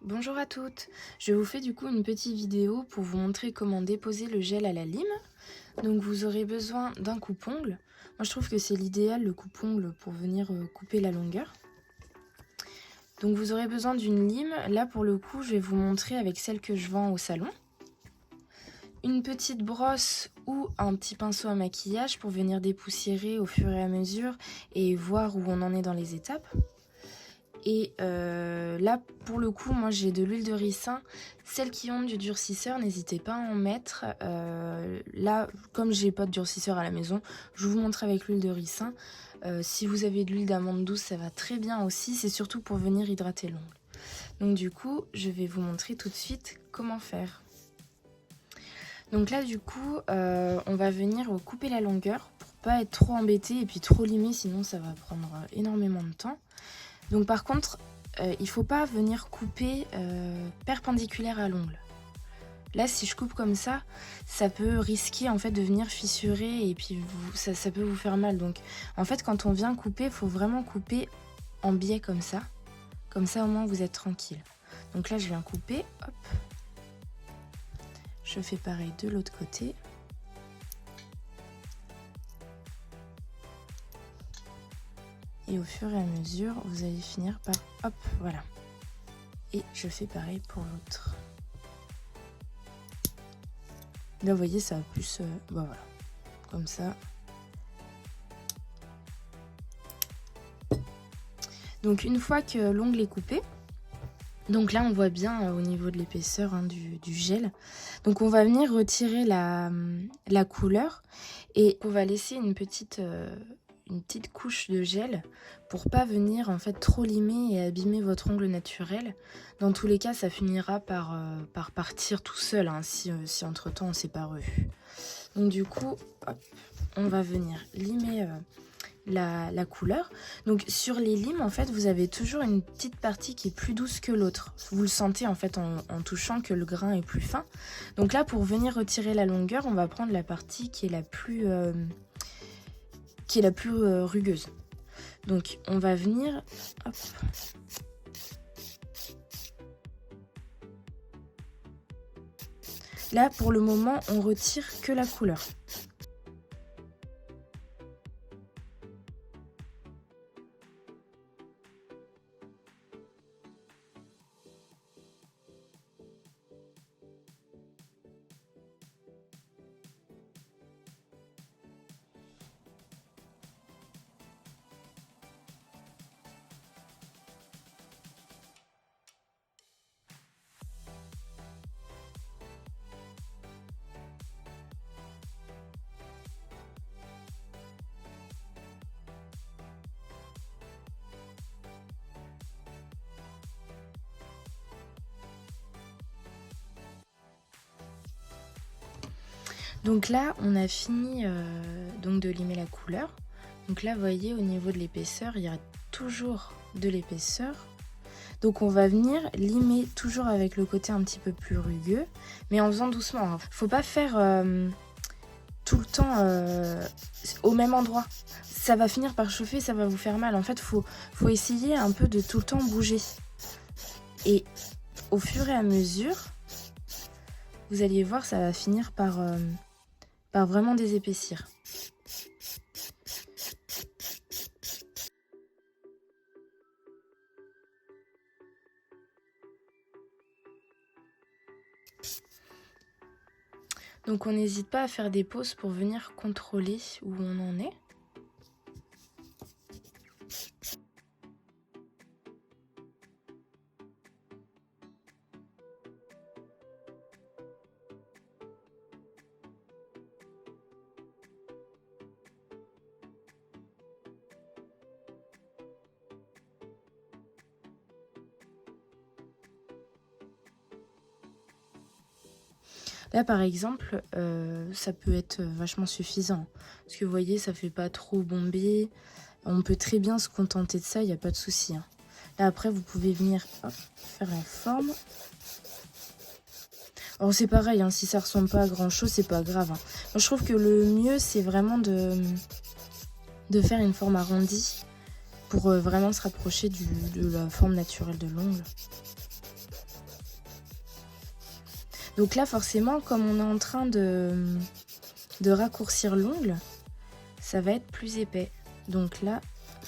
Bonjour à toutes, je vous fais du coup une petite vidéo pour vous montrer comment déposer le gel à la lime. Donc vous aurez besoin d'un coupe-ongle. Moi je trouve que c'est l'idéal le coupe-ongle pour venir couper la longueur. Donc vous aurez besoin d'une lime. Là pour le coup je vais vous montrer avec celle que je vends au salon. Une petite brosse ou un petit pinceau à maquillage pour venir dépoussiérer au fur et à mesure et voir où on en est dans les étapes. Et là, pour le coup, moi j'ai de l'huile de ricin. Celles qui ont du durcisseur, n'hésitez pas à en mettre. Là, comme j'ai pas de durcisseur à la maison, je vous montre avec l'huile de ricin. Si vous avez de l'huile d'amande douce, ça va très bien aussi. C'est surtout pour venir hydrater l'ongle. Donc du coup, je vais vous montrer tout de suite comment faire. Donc là, du coup, on va venir couper la longueur pour pas être trop embêté et puis trop limé, sinon ça va prendre énormément de temps. Donc par contre, il ne faut pas venir couper perpendiculaire à l'ongle. Là, si je coupe comme ça peut risquer en fait de venir fissurer et puis ça peut vous faire mal. Donc en fait, quand on vient couper, il faut vraiment couper en biais comme ça. Comme ça, au moins, vous êtes tranquille. Donc là, je viens couper, hop. Je fais pareil de l'autre côté. Et au fur et à mesure, vous allez finir par hop, voilà. Et je fais pareil pour l'autre. Là, vous voyez, ça va plus, voilà, comme ça. Donc, une fois que l'ongle est coupé, donc là, on voit bien au niveau de l'épaisseur du gel. Donc, on va venir retirer la couleur et on va laisser une petite couche de gel pour pas venir en fait trop limer et abîmer votre ongle naturel. Dans tous les cas, ça finira par partir tout seul hein, si entre temps on s'est pas revu. Donc du coup, hop, on va venir limer la couleur. Donc sur les limes, en fait, vous avez toujours une petite partie qui est plus douce que l'autre. Vous le sentez en fait en touchant que le grain est plus fin. Donc là, pour venir retirer la longueur, on va prendre la partie qui est la plus rugueuse. Donc on va venir hop. Là pour le moment on retire que la couleur. Donc là, on a fini donc de limer la couleur. Donc là, vous voyez, au niveau de l'épaisseur, il y a toujours de l'épaisseur. Donc on va venir limer toujours avec le côté un petit peu plus rugueux, mais en faisant doucement. Hein. Faut pas faire tout le temps au même endroit. Ça va finir par chauffer, ça va vous faire mal. En fait, faut essayer un peu de tout le temps bouger. Et au fur et à mesure, vous allez voir, ça va finir par vraiment désépaissir. Donc on n'hésite pas à faire des pauses pour venir contrôler où on en est. Là par exemple, ça peut être vachement suffisant. Parce que vous voyez, ça fait pas trop bomber. On peut très bien se contenter de ça, il n'y a pas de souci. Hein. Là après, vous pouvez venir hop, faire la forme. Alors c'est pareil, hein, si ça ressemble pas à grand chose, c'est pas grave. Hein. Moi, je trouve que le mieux, c'est vraiment de faire une forme arrondie pour vraiment se rapprocher de la forme naturelle de l'ongle. Donc là, forcément, comme on est en train de raccourcir l'ongle, ça va être plus épais. Donc là,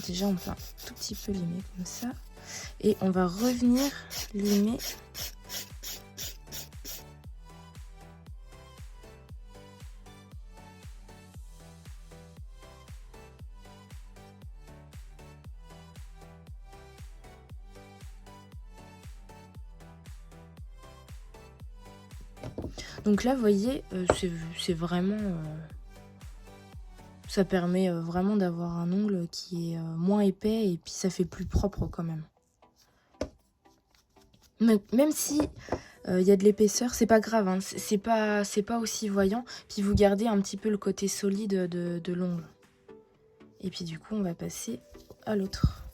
déjà, on peut un tout petit peu limer comme ça. Et on va revenir limer. Donc là, vous voyez, c'est vraiment... ça permet vraiment d'avoir un ongle qui est moins épais et puis ça fait plus propre quand même. Même si il y a de l'épaisseur, c'est pas grave, hein, c'est pas aussi voyant. Puis vous gardez un petit peu le côté solide de l'ongle. Et puis du coup, on va passer à l'autre.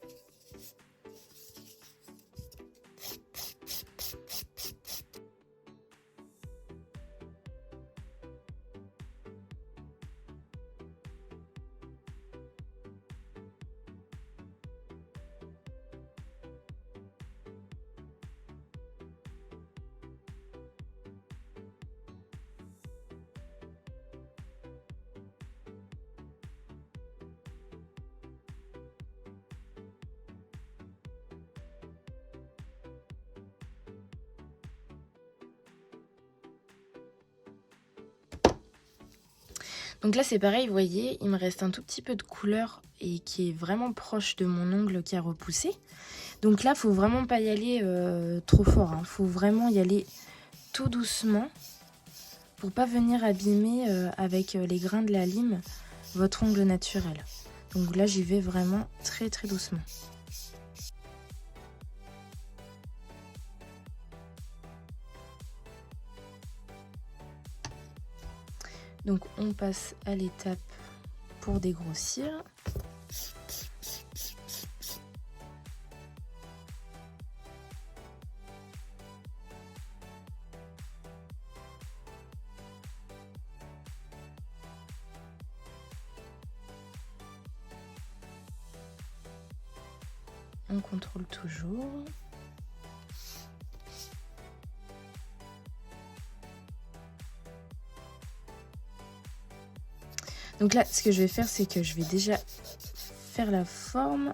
Donc là, c'est pareil, vous voyez, il me reste un tout petit peu de couleur et qui est vraiment proche de mon ongle qui a repoussé. Donc là, faut vraiment pas y aller trop fort, hein. Faut vraiment y aller tout doucement pour pas venir abîmer avec les grains de la lime votre ongle naturel. Donc là, j'y vais vraiment très très doucement. Donc on passe à l'étape pour dégrossir. On contrôle toujours. Donc là, ce que je vais faire, c'est que je vais déjà faire la forme.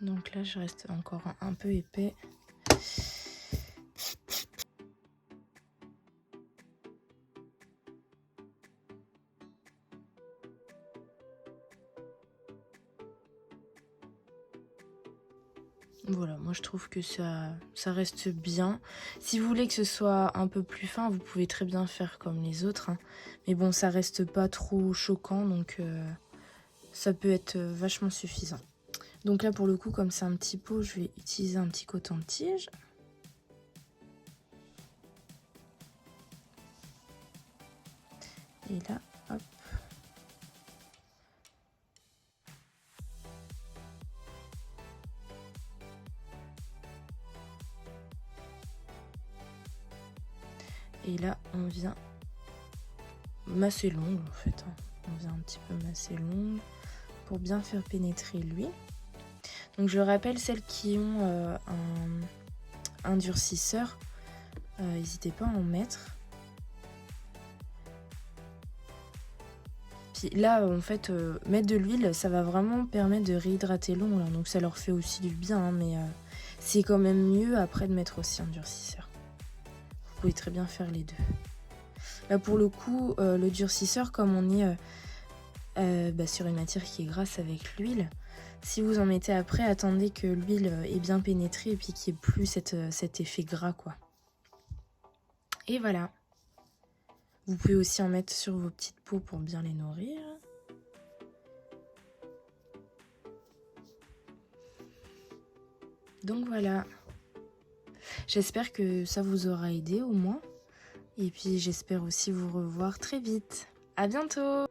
Donc là, je reste encore un peu épais. Voilà, moi je trouve que ça reste bien. Si vous voulez que ce soit un peu plus fin, vous pouvez très bien faire comme les autres, hein. Mais bon, ça reste pas trop choquant, donc ça peut être vachement suffisant. Donc là, pour le coup, comme c'est un petit pot, je vais utiliser un petit coton-tige. Et là, hop. Et là, on vient masser l'ongle en fait, hein. On vient un petit peu masser l'ongle pour bien faire pénétrer l'huile. Donc je rappelle, celles qui ont un durcisseur, n'hésitez pas à en mettre. Puis là, en fait, mettre de l'huile, ça va vraiment permettre de réhydrater l'ongle, hein. Donc ça leur fait aussi du bien, hein, mais c'est quand même mieux après de mettre aussi un durcisseur. Vous pouvez très bien faire les deux. Là, pour le coup, le durcisseur, comme on est sur une matière qui est grasse avec l'huile, si vous en mettez après, attendez que l'huile ait bien pénétré et puis qu'il n'y ait plus cet effet gras, quoi. Et voilà. Vous pouvez aussi en mettre sur vos petites peaux pour bien les nourrir. Donc voilà. J'espère que ça vous aura aidé au moins. Et puis j'espère aussi vous revoir très vite. À bientôt!